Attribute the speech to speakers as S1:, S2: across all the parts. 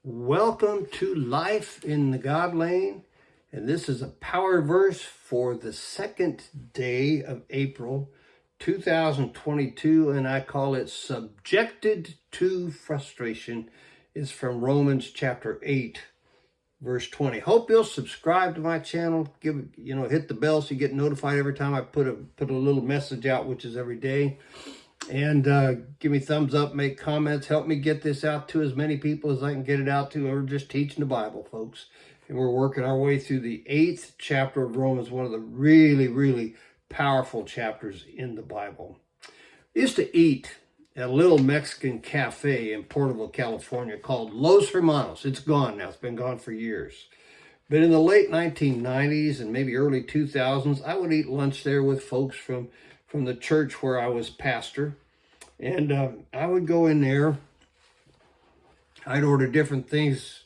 S1: Welcome to Life in the God Lane, and this is a power verse for the second day of April 2022, and I call it Subjected to Frustration. It's from Romans chapter 8, verse 20. Hope you'll subscribe to my channel, hit the bell so you get notified every time I put a little message out, which is every day. And give me thumbs up, make comments, help me get this out to as many people as I can get it out to. We're just teaching the Bible, folks. And we're working our way through the 8th chapter of Romans, one of the really, really powerful chapters in the Bible. I used to eat at a little Mexican cafe in Porterville, California called Los Hermanos. It's gone now. It's been gone for years. But in the late 1990s and maybe early 2000s, I would eat lunch there with folks from the church where I was pastor. And I would go in there. I'd order different things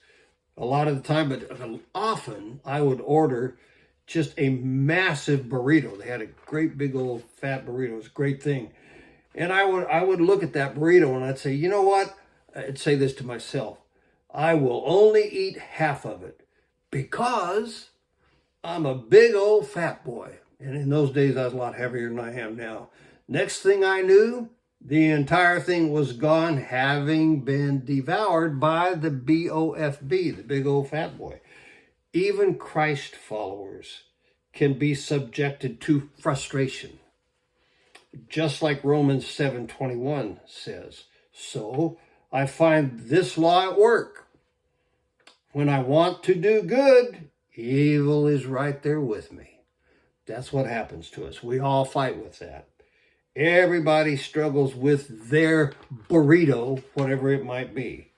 S1: a lot of the time, but often I would order just a massive burrito. They had a great big old fat burrito. It was a great thing. And I would look at that burrito and I'd say, you know what? I'd say this to myself. I will only eat half of it because I'm a big old fat boy. And in those days, I was a lot heavier than I am now. Next thing I knew, the entire thing was gone, having been devoured by the BOFB, the big old fat boy. Even Christ followers can be subjected to frustration. Just like Romans 7:21 says. So I find this law at work. When I want to do good, evil is right there with me. That's what happens to us. We all fight with that. Everybody struggles with their burrito, whatever it might be.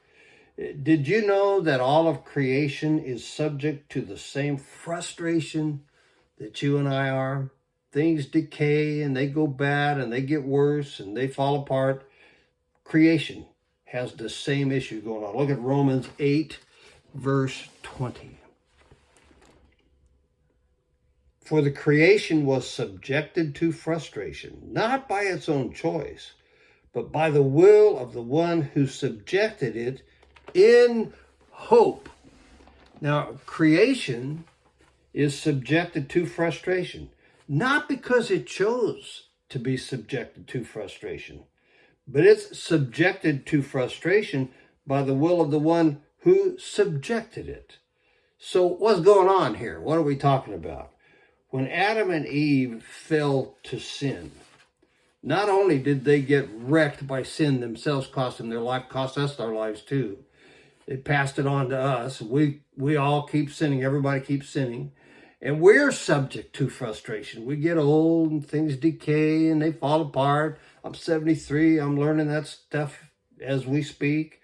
S1: Did you know that all of creation is subject to the same frustration that you and I are? Things decay and they go bad and they get worse and they fall apart. Creation has the same issue going on. Look at Romans 8, verse 20. For the creation was subjected to frustration, not by its own choice, but by the will of the one who subjected it in hope. Now, creation is subjected to frustration, not because it chose to be subjected to frustration, but it's subjected to frustration by the will of the one who subjected it. So what's going on here? What are we talking about? When Adam and Eve fell to sin, not only did they get wrecked by sin themselves, cost them their life, cost us our lives too. They passed it on to us. We all keep sinning. Everybody keeps sinning. And we're subject to frustration. We get old and things decay and they fall apart. I'm 73. I'm learning that stuff as we speak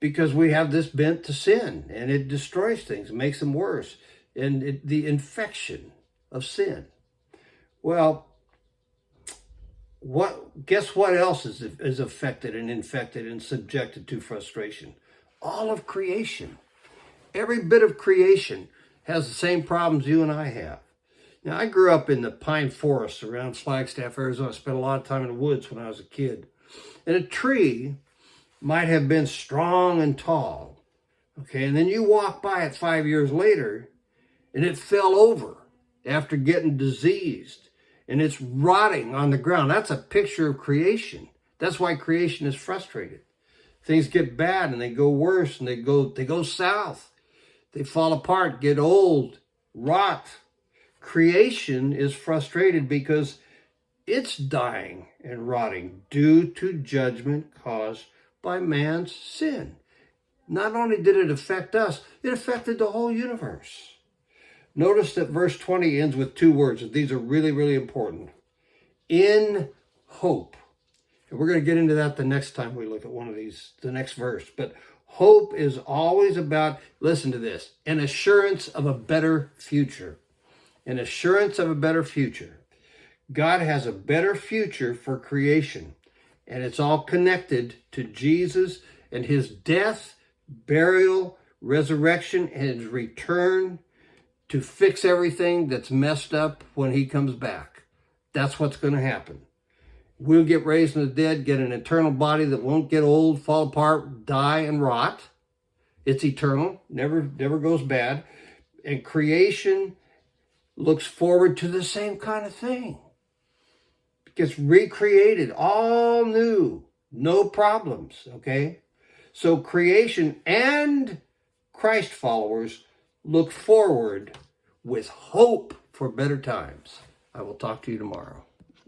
S1: because we have this bent to sin and it destroys things. It makes them worse. And the infection of sin. Well, guess what else is affected and infected and subjected to frustration? All of creation. Every bit of creation has the same problems you and I have. Now, I grew up in the pine forests around Flagstaff, Arizona. I spent a lot of time in the woods when I was a kid. And a tree might have been strong and tall. Okay, and then you walk by it 5 years later, and it fell over after getting diseased. And it's rotting on the ground. That's a picture of creation. That's why creation is frustrated. Things get bad and they go worse and they go south. They fall apart, get old, rot. Creation is frustrated because it's dying and rotting due to judgment caused by man's sin. Not only did it affect us, it affected the whole universe. Notice that verse 20 ends with two words. These are really, really important. In hope. And we're going to get into that the next time we look at one of these, the next verse. But hope is always about, listen to this, an assurance of a better future. An assurance of a better future. God has a better future for creation. And it's all connected to Jesus and his death, burial, resurrection, and his return to fix everything that's messed up when he comes back. That's what's going to happen. We'll get raised from the dead, get an eternal body that won't get old, fall apart, die, and rot. It's eternal, never goes bad. And creation looks forward to the same kind of thing. It gets recreated, all new, no problems, okay? So creation and Christ followers look forward with hope for better times. I will talk to you tomorrow.